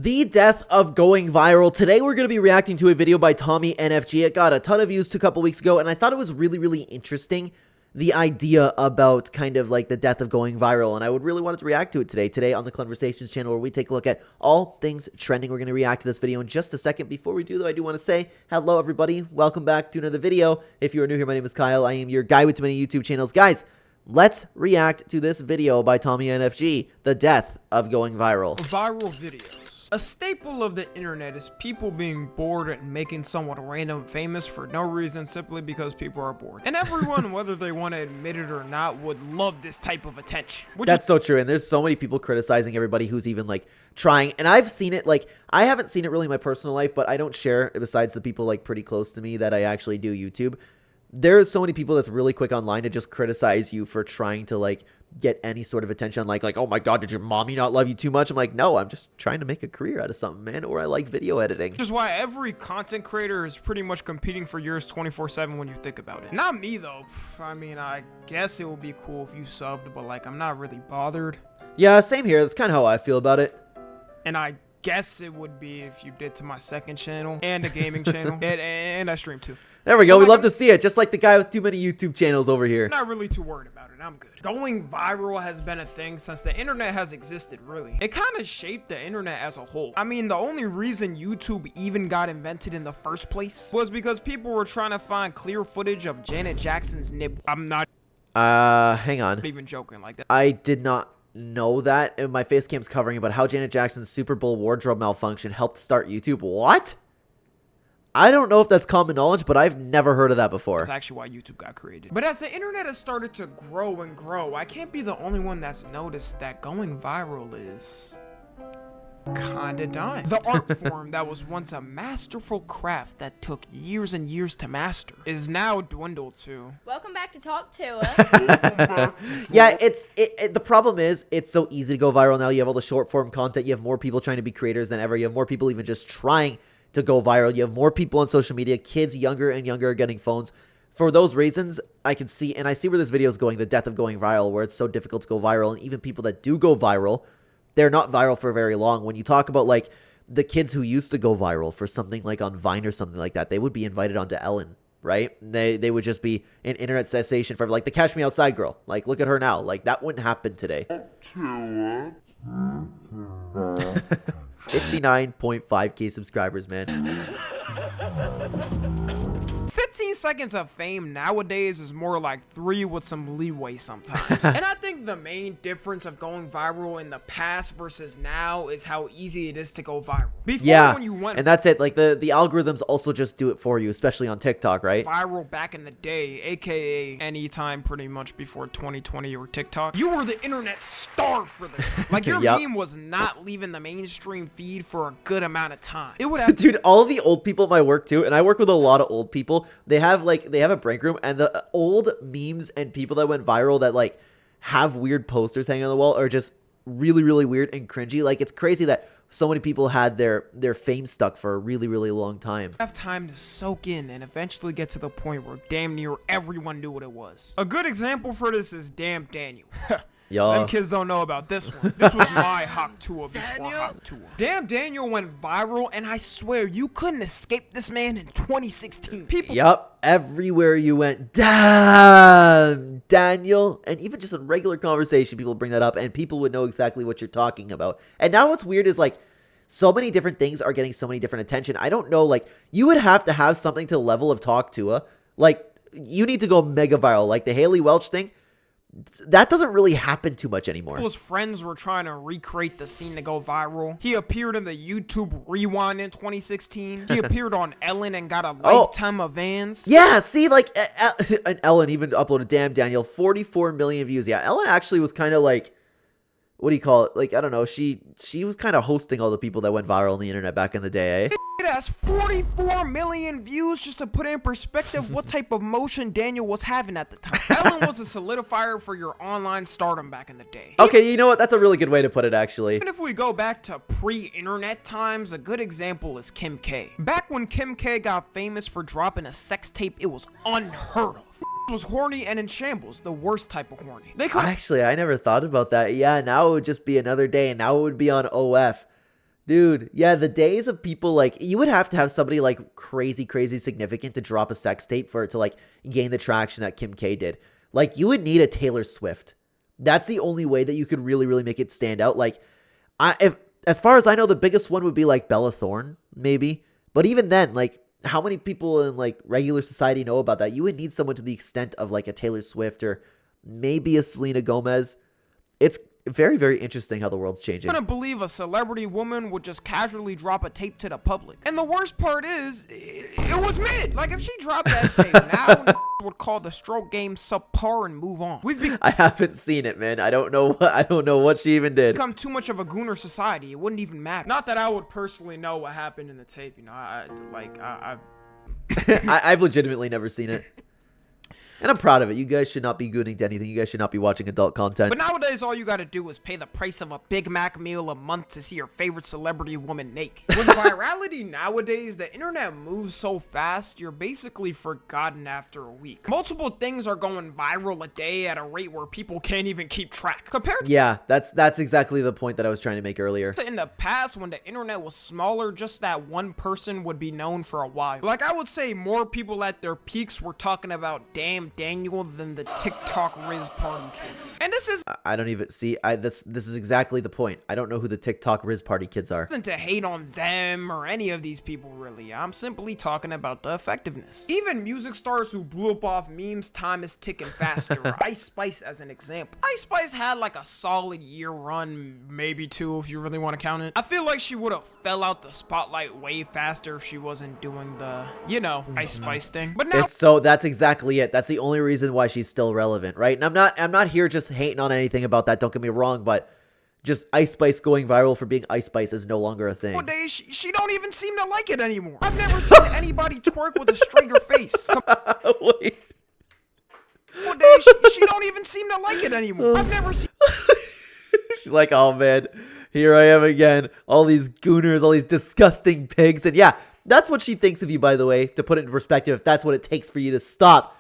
The death of going viral. Today we're going to be reacting to a video by TommyNFG. It got a ton of views a couple weeks ago, and I thought it was really interesting, the idea about kind of like the death of going viral, and I would really want to react to it today on the Clen Reacts Channel, where we take a look at all things trending. We're going to react to this video in just a second. Before we do, though, I do want to say hello, everybody. Welcome back to another video. If you are new here, my name is Kyle. I am your guy with too many YouTube channels. Guys, let's react to this video by TommyNFG, the death of going viral. Viral videos. A staple of the internet is people being bored and making someone random famous for no reason, simply because people are bored. And everyone, whether they want to admit it or not, would love this type of attention. That's so true, and there's so many people criticizing everybody who's even like trying, and I've seen it. Like, I haven't seen it really in my personal life, but I don't share, besides the people like pretty close to me that I actually do YouTube. There's so many people that's really quick online to just criticize you for trying to like get any sort of attention, like oh my god, did your mommy not love you too much? I'm like, no, I'm just trying to make a career out of something, man, or I like video editing. Which is why every content creator is pretty much competing for yours 24/7 when you think about it. Not me though. I mean, I guess it would be cool if you subbed, but like, I'm not really bothered. Yeah, same here. That's kind of how I feel about it. And I guess it would be if you did to my second channel and a gaming channel, and I stream too. There we go. We love to see it, just like the guy with too many YouTube channels over here. Not really too worried about it. I'm good. Going viral has been a thing since the internet has existed, really. It kind of shaped the internet as a whole. I mean, the only reason YouTube even got invented in the first place was because people were trying to find clear footage of Janet Jackson's nipple. I'm not hang on. even joking like that. I did not know that, and my face cam's covering about how Janet Jackson's Super Bowl wardrobe malfunction helped start YouTube. What? I don't know if that's common knowledge, but I've never heard of that before. That's actually why YouTube got created. But as the internet has started to grow and grow, I can't be the only one that's noticed that going viral is kinda dying. The art form that was once a masterful craft that took years and years to master is now dwindled to. Welcome back to Talk to Us. Yeah, the problem is it's so easy to go viral now. You have all the short form content. You have more people trying to be creators than ever. You have more people even just trying to go viral. You have more people on social media. Kids younger and younger are getting phones. For those reasons, I can see, and I see where this video is going, the death of going viral, where it's so difficult to go viral. And even people that do go viral, they're not viral for very long. When you talk about like the kids who used to go viral for something like on Vine or something like that, they would be invited onto Ellen, right? They would just be an internet sensation forever. Like the Catch Me Outside girl. Like, look at her now. Like, that wouldn't happen today. 59.5k subscribers, man. 15 seconds of fame nowadays is more like 3 with some leeway sometimes. And I think the main difference of going viral in the past versus now is how easy it is to go viral. Before, when you went, and that's it. Like the algorithms also just do it for you, especially on TikTok, right? Viral back in the day, aka anytime pretty much before 2020 or TikTok, you were the internet star for the like your meme was not leaving the mainstream feed for a good amount of time. It would have dude, all of the old people at my work too, and I work with a lot of old people. They have a break room, and the old memes and people that went viral that like have weird posters hanging on the wall are just really weird and cringy. Like, it's crazy that so many people had their fame stuck for a really long time. Have time to soak in and eventually get to the point where damn near everyone knew what it was. A good example for this is Damn Daniel. Them kids don't know about this one. This was my Hawk Tour before Hawk Tour. Damn Daniel went viral, and I swear you couldn't escape this man in 2016. People. Yup, everywhere you went, damn Daniel, and even just in regular conversation, people bring that up, and people would know exactly what you're talking about. And now what's weird is like, so many different things are getting so many different attention. I don't know, like, you would have to have something to the level of Talk to. Like, you need to go mega viral, like the Haley Welch thing. That doesn't really happen too much anymore. His friends were trying to recreate the scene to go viral. He appeared in the YouTube Rewind in 2016. He appeared on Ellen and got a lifetime of Vans. Yeah, see, like, and Ellen even uploaded Damn Daniel, 44 million views. Yeah, Ellen actually was kind of like, what do you call it? Like, I don't know. She was kind of hosting all the people that went viral on the internet back in the day, eh? It has 44 million views, just to put it in perspective what type of motion Daniel was having at the time. Ellen was a solidifier for your online stardom back in the day. Okay, you know what? That's a really good way to put it, actually. Even if we go back to pre-internet times, a good example is Kim K. Back when Kim K got famous for dropping a sex tape, it was unheard of. Was horny and in shambles, the worst type of horny. Actually, I never thought about that. Yeah, now it would just be another day, and now it would be on OF. Dude, yeah, the days of people like you would have to have somebody like crazy significant to drop a sex tape for it to like gain the traction that Kim K did. Like you would need a Taylor Swift. That's the only way that you could really make it stand out. Like if as far as I know, the biggest one would be like Bella Thorne, maybe. But even then, like how many people in like regular society know about that? You would need someone to the extent of like a Taylor Swift or maybe a Selena Gomez. It's very interesting how the world's changing. I couldn't believe a celebrity woman would just casually drop a tape to the public. And the worst part is, it was mid. Like, if she dropped that tape, now would call the stroke game subpar and move on. I haven't seen it, man. I don't know what she even did. Become too much of a gooner society. It wouldn't even matter. Not that I would personally know what happened in the tape. You know, I've legitimately never seen it. And I'm proud of it. You guys should not be gooning to anything. You guys should not be watching adult content. But nowadays, all you gotta do is pay the price of a Big Mac meal a month to see your favorite celebrity woman naked. With virality nowadays, the internet moves so fast, you're basically forgotten after a week. Multiple things are going viral a day at a rate where people can't even keep track. Compared to yeah, that's exactly the point that I was trying to make earlier. In the past, when the internet was smaller, just that one person would be known for a while. Like, I would say more people at their peaks were talking about damn Daniel than the TikTok Riz Party kids. And this is I don't even see this is exactly the point. I don't know who the TikTok Riz Party kids are. Isn't to hate on them or any of these people really. I'm simply talking about the effectiveness. Even music stars who blew up off memes, time is ticking faster. Ice Spice as an example. Ice Spice had like a solid year run, maybe 2 if you really want to count it. I feel like she would have fell out the spotlight way faster if she wasn't doing the, you know, Ice Spice thing. But now so that's exactly it. That's the only reason why she's still relevant, right? And I'm not here just hating on anything about that, don't get me wrong, but just Ice Spice going viral for being Ice Spice is no longer a thing. Nowadays, she don't even seem to like it anymore. I've never seen anybody twerk with a straighter face. Wait. Nowadays, she don't even seem to like it anymore. I've never seen She's like, oh man, here I am again. All these gooners, all these disgusting pigs. And yeah, that's what she thinks of you, by the way, to put it in perspective. If that's what it takes for you to stop,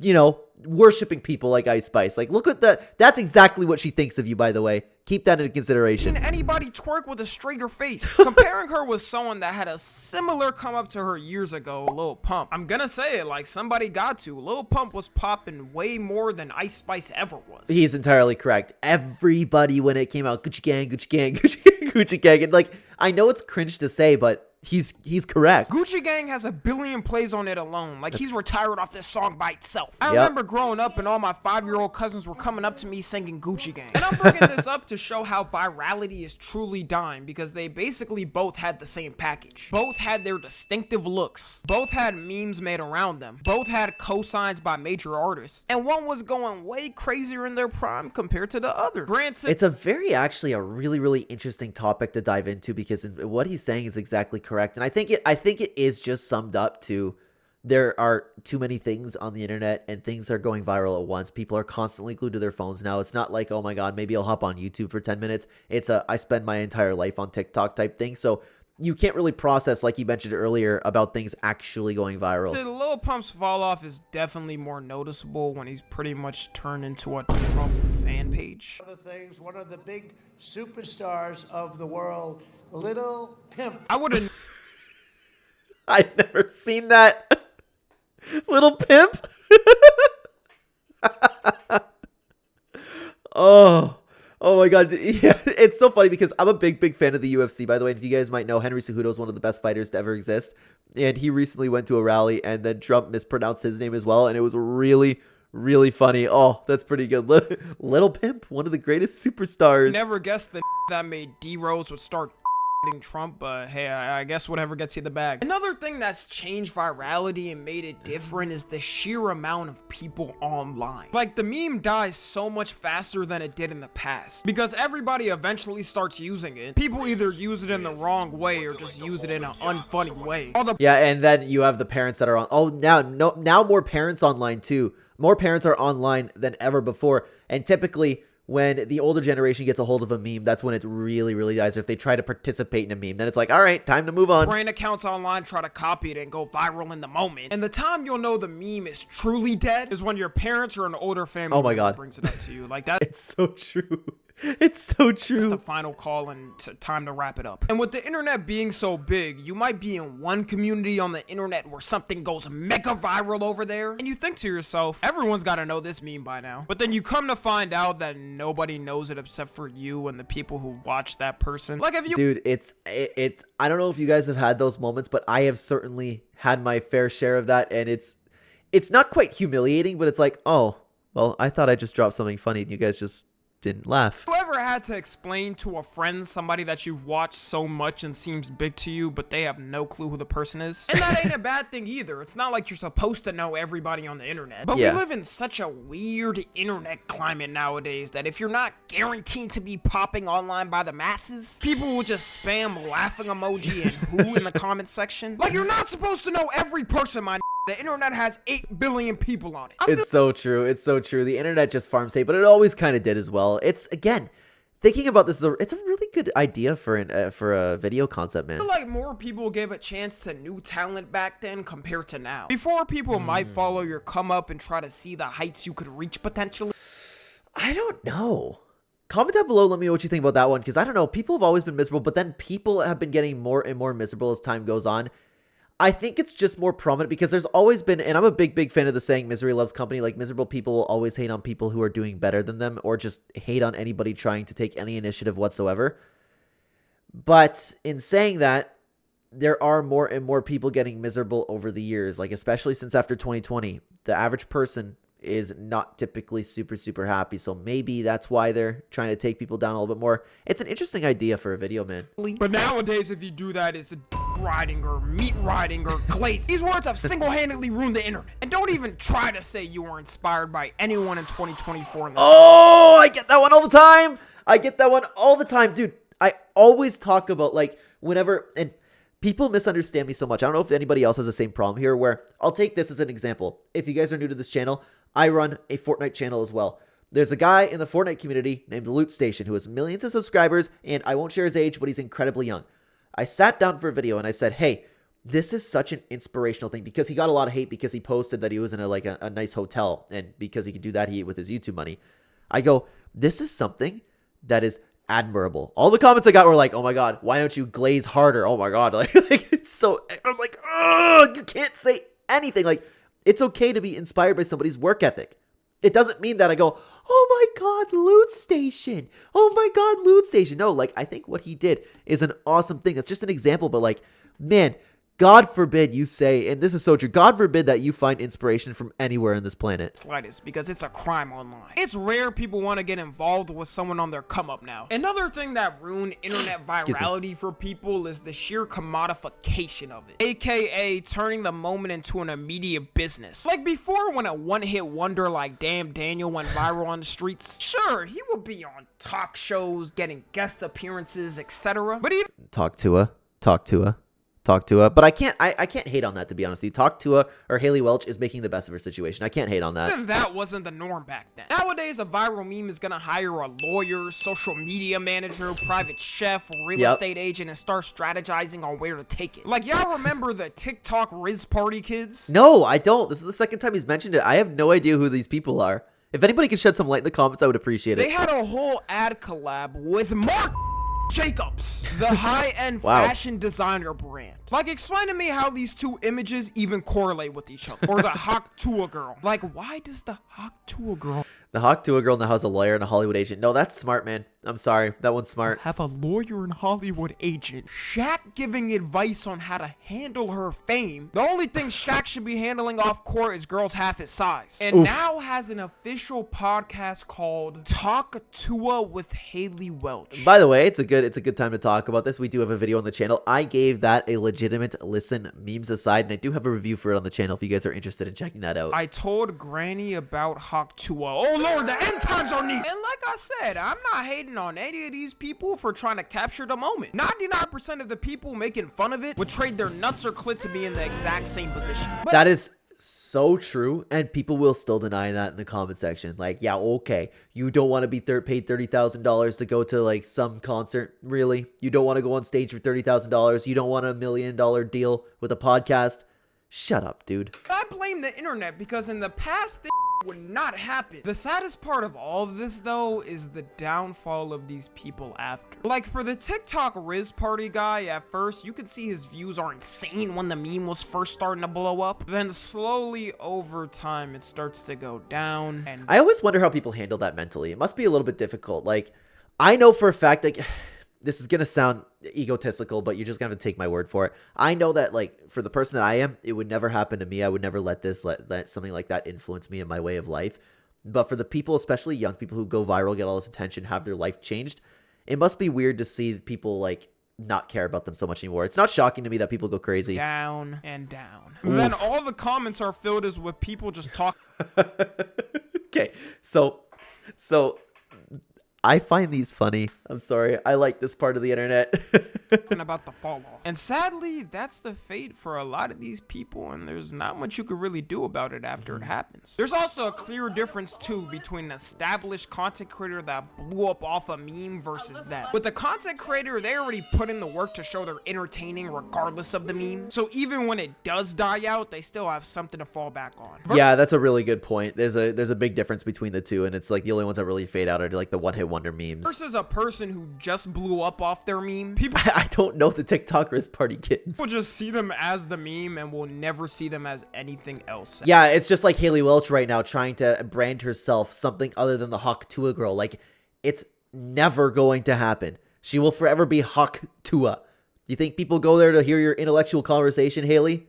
you know, worshiping people like Ice Spice. Like, look at that. That's exactly what she thinks of you, by the way. Keep that into consideration. Anybody twerk with a straighter face. Comparing her with someone that had a similar come up to her years ago, Lil Pump. I'm gonna say it like somebody got to. Lil Pump was popping way more than Ice Spice ever was. He's entirely correct. Everybody, when it came out, Gucci Gang, Gucci Gang, Gucci Gang, Gucci Gang. And like, I know it's cringe to say, but he's correct. Gucci Gang has 1 billion plays on it alone. Like, he's retired off this song by itself. I remember growing up and all my 5-year-old cousins were coming up to me singing Gucci Gang. And I'm bringing this up to show how virality is truly dying, because they basically both had the same package. Both had their distinctive looks. Both had memes made around them. Both had cosigns by major artists. And one was going way crazier in their prime compared to the other. Granted, it's actually a really interesting topic to dive into, because what he's saying is exactly correct. And I think it is just summed up to, there are too many things on the internet and things are going viral at once. People are constantly glued to their phones now. It's not like, oh my god, maybe I'll hop on YouTube for 10 minutes. It's I spend my entire life on TikTok type thing. So you can't really process, like you mentioned earlier, about things actually going viral. The Lil Pump's fall off is definitely more noticeable when he's pretty much turned into a Trump fan page. One of the big superstars of the world, Little Pimp. I would have I've never seen that. Little Pimp. Oh my god. Yeah, it's so funny because I'm a big fan of the UFC, by the way. And if you guys might know, Henry Cejudo is one of the best fighters to ever exist. And he recently went to a rally and then Trump mispronounced his name as well. And it was really funny. Oh, that's pretty good. Little Pimp, one of the greatest superstars. Never guessed the that made D-Rose would start Trump, but hey, I guess whatever gets you the bag. Another thing that's changed virality and made it different is the sheer amount of people online. Like, the meme dies so much faster than it did in the past, because everybody eventually starts using it. People either use it in the wrong way or just use it in an unfunny way. Yeah, and then you have the parents that are on. Oh, now more parents online too. More parents are online than ever before, and typically, when the older generation gets a hold of a meme, that's when it really dies. If they try to participate in a meme, then it's like, all right, time to move on. Brand accounts online try to copy it and go viral in the moment. And the time you'll know the meme is truly dead is when your parents or an older family God brings it up to you. Like that. It's so true. It's so true. It's the final call and time to wrap it up. And with the internet being so big, you might be in one community on the internet where something goes mega viral over there, and you think to yourself, everyone's got to know this meme by now. But then you come to find out that nobody knows it except for you and the people who watch that person. Like, if you... Dude, it's I don't know if you guys have had those moments, but I have certainly had my fair share of that, and it's not quite humiliating, but it's like, oh, well, I thought I just dropped something funny, and you guys just didn't laugh. You ever had to explain to a friend somebody that you've watched so much and seems big to you, but they have no clue who the person is? And that ain't a bad thing either. It's not like you're supposed to know everybody on the internet. But we live in such a weird internet climate nowadays that if you're not guaranteed to be popping online by the masses, people will just spam laughing emoji and who in the comment section. Like, you're not supposed to know every person, my. The internet has 8 billion people on it. It's so true. It's so true. The internet just farms hate, but it always kind of did as well. It's, again, thinking about this, it's a really good idea for a video concept, man. I feel like more people gave a chance to new talent back then compared to now. Before, people might follow your come up and try to see the heights you could reach potentially. I don't know. Comment down below, let me know what you think about that one, because I don't know. People have always been miserable, but then people have been getting more and more miserable as time goes on. I think it's just more prominent because there's always been, and I'm a big fan of the saying, misery loves company. Like, miserable people will always hate on people who are doing better than them, or just hate on anybody trying to take any initiative whatsoever. But in saying that, there are more and more people getting miserable over the years, like especially since after 2020. The average person is not typically super happy, so maybe that's why they're trying to take people down a little bit more. It's an interesting idea for a video, man. But nowadays, if you do that, it's a riding or meat riding or glaze. These words have single-handedly ruined the internet. And don't even try to say you were inspired by anyone in 2024 in this. Oh, I get that one all the time. I get that one all the time, dude. I always talk about, like, whenever, and people misunderstand me so much. I don't know if anybody else has the same problem here, where I'll take this as an example. If you guys are new to this channel, I run a Fortnite channel as well. There's a guy in the Fortnite community named Loot Station who has millions of subscribers, and I won't share his age, but he's incredibly young. I sat down for a video and I said, hey, this is such an inspirational thing, because he got a lot of hate because he posted that he was in a nice hotel, and because he could do that, he ate with his YouTube money. I go, this is something that is admirable. All the comments I got were like, oh my god, why don't you glaze harder? Oh my god, like it's so, I'm like, oh, you can't say anything. Like, it's okay to be inspired by somebody's work ethic. It doesn't mean that I go, oh my god, Loot Station. Oh my god, Loot Station. No, like, I think what he did is an awesome thing. It's just an example, but like, man, God forbid you say, and this is so true, God forbid that you find inspiration from anywhere on this planet. Slightest, because it's a crime online. It's rare people want to get involved with someone on their come up now. Another thing that ruined internet virality for people is the sheer commodification of it, aka turning the moment into an immediate business. Like before, when a one-hit wonder like Damn Daniel went viral on the streets, sure, he would be on talk shows, getting guest appearances, etc. But even Talk to her. But I can't hate on that, to be honest. Talk to her or Haley Welch is making the best of her situation. I can't hate on that. That wasn't the norm back then. Nowadays, a viral meme is gonna hire a lawyer, social media manager, private chef, real estate agent, and start strategizing on where to take it. Like, y'all remember the TikTok Riz Party kids? No, I don't. This is the second time he's mentioned it. I have no idea who these people are. If anybody can shed some light in the comments, I would appreciate it. They had a whole ad collab with Mark Jacobs, the high-end fashion designer brand. Like, explain to me how these two images even correlate with each other. Or the Hawk Tua girl. Like, why does the Hawk Tua girl... The Hawk Tua girl now has a lawyer and a Hollywood agent. No, that's smart, man. I'm sorry. That one's smart. Have a lawyer and Hollywood agent. Shaq giving advice on how to handle her fame. The only thing Shaq should be handling off court is girls half his size. And now has an official podcast called Talk Tua with Haley Welch. By the way, it's a good time to talk about this. We do have a video on the channel. I gave that a legitimate listen, memes aside, and I do have a review for it on the channel if you guys are interested in checking that out. I told Granny about Hawk Tua. Oh Lord, the end times are near. And like I said, I'm not hating on any of these people for trying to capture the moment. 99% of the people making fun of it would trade their nuts or clit to be in the exact same position. But that is so true, and people will still deny that in the comment section. Like, yeah, okay, you don't want to be paid $30,000 to go to like some concert, really? You don't want to go on stage for $30,000? You don't want a $1 million deal with a podcast? Shut up, dude. I blame the internet because in the past, would not happen. The saddest part of all of this though is the downfall of these people after. Like for the TikTok Riz Party guy, at first you could see his views are insane when the meme was first starting to blow up. Then slowly over time it starts to go down. And I always wonder how people handle that mentally. It must be a little bit difficult. Like, I know for a fact, like, this is gonna sound egotistical, but you're just gonna have to take my word for it. I know that, like, for the person that I am, it would never happen to me. I would never let something like that influence me in my way of life. But for the people, especially young people who go viral, get all this attention, have their life changed, it must be weird to see people, like, not care about them so much anymore. It's not shocking to me that people go crazy. Down and down. Then all the comments are filled as with people just talking. Okay, so I find these funny. I'm sorry. I like this part of the internet. About the fall off. And sadly, that's the fate for a lot of these people, and there's not much you could really do about it after it happens. There's also a clear difference too between an established content creator that blew up off a meme versus them. With the content creator, they already put in the work to show they're entertaining regardless of the meme. So even when it does die out, they still have something to fall back on. Yeah, that's a really good point. There's a big difference between the two, and it's like the only ones that really fade out are like the one-hit wonder memes. Versus a person who just blew up off their meme. People I don't know the TikTok Riz Party kids. will just see them as the meme and will never see them as anything else. Yeah, it's just like Haley Welch right now trying to brand herself something other than the Hawk Tua girl. Like, it's never going to happen. She will forever be Hawk Tua. You think people go there to hear your intellectual conversation, Haley?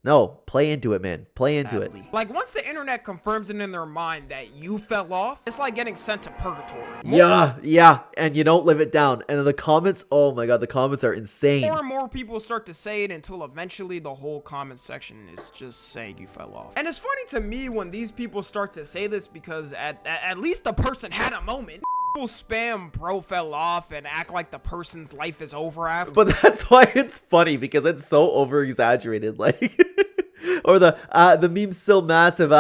No, play into it, man. Play into it. Like, once the internet confirms it in their mind that you fell off, it's like getting sent to purgatory. Yeah, and you don't live it down. And the comments, oh my god, the comments are insane. More and more people start to say it until eventually the whole comment section is just saying you fell off. And it's funny to me when these people start to say this because at least the person had a moment. People spam bro fell off and act like the person's life is over after. But that's why it's funny, because it's so over exaggerated, like or the meme's still massive.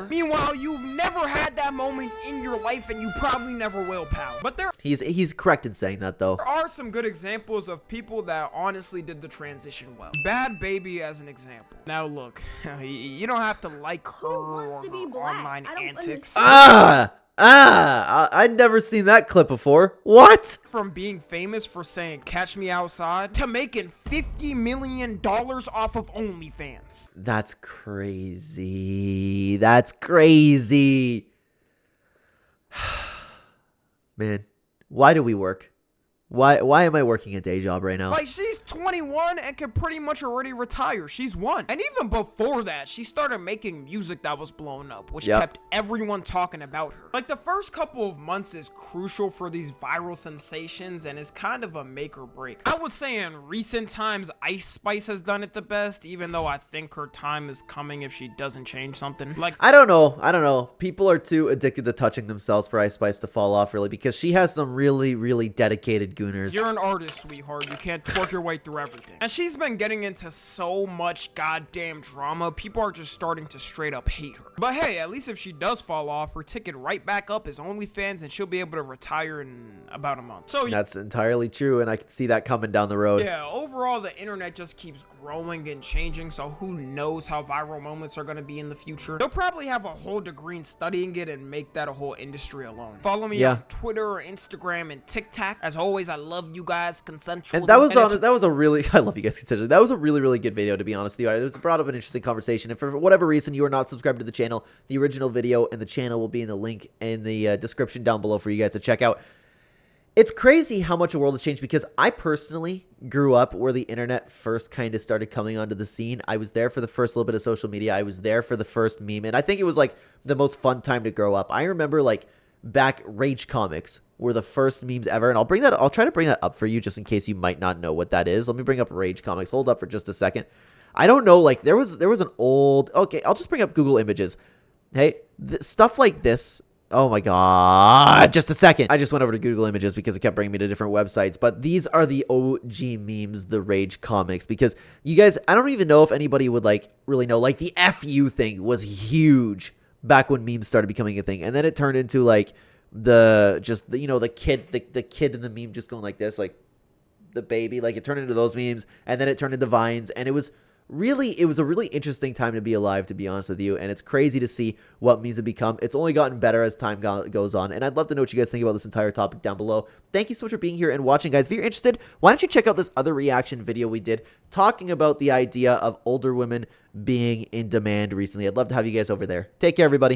Meanwhile, you've never had that moment in your life and you probably never will, pal. But he's correct in saying that though. there are some good examples of people that honestly did the transition well. Bad Baby as an example. Now look, you don't have to like her or her online antics. I'd never seen that clip before. What? From being famous for saying "Catch Me Outside" to making $50 million off of OnlyFans. That's crazy. That's crazy. Man, why do we work? Why am I working a day job right now? Like, she's 21 and can pretty much already retire. She's won. And even before that, she started making music that was blown up, which kept everyone talking about her. Like, the first couple of months is crucial for these viral sensations and is kind of a make or break. I would say in recent times, Ice Spice has done it the best, even though I think her time is coming if she doesn't change something. Like, I don't know. People are too addicted to touching themselves for Ice Spice to fall off, really, because she has some really, really dedicated gooners. You're an artist, sweetheart. You can't twerk your way through everything. And she's been getting into so much goddamn drama, people are just starting to straight up hate her. But hey, at least if she does fall off, her ticket right back up is OnlyFans and she'll be able to retire in about a month. So that's entirely true, and I can see that coming down the road. Yeah, overall the internet just keeps growing and changing, so who knows how viral moments are going to be in the future. They'll probably have a whole degree in studying it and make that a whole industry alone. Follow me on Twitter, Instagram, and TikTok. As always, I love you guys consensually. And that was a really I love you guys consensually. That was a really, really good video, to be honest with you. It was brought up an interesting conversation, and for whatever reason you are not subscribed to the channel, the original video and the channel will be in the link in the description down below for you guys to check out. It's crazy how much the world has changed, because I personally grew up where the internet first kind of started coming onto the scene. I was there for the first little bit of social media. I was there for the first meme, and I think it was like the most fun time to grow up. I remember like back Rage comics were the first memes ever, and I'll try to bring that up for you just in case you might not know what that is. Let me bring up Rage comics. Hold up for just a second. I don't know, like there was an old, okay, I'll just bring up Google Images. Hey, stuff like this. Oh my god, just a second. I just went over to Google Images because it kept bringing me to different websites, but these are the OG memes, the Rage comics, because you guys, I don't even know if anybody would like really know, like the FU thing was huge back when memes started becoming a thing, and then it turned into like the kid in the meme just going like this, like the baby, like it turned into those memes, and then it turned into Vines, and it was really, it was a really interesting time to be alive, to be honest with you, and it's crazy to see what memes have become. It's only gotten better as time goes on, and I'd love to know what you guys think about this entire topic down below. Thank you so much for being here and watching, guys. If you're interested, why don't you check out this other reaction video we did talking about the idea of older women being in demand recently. I'd love to have you guys over there. Take care, everybody.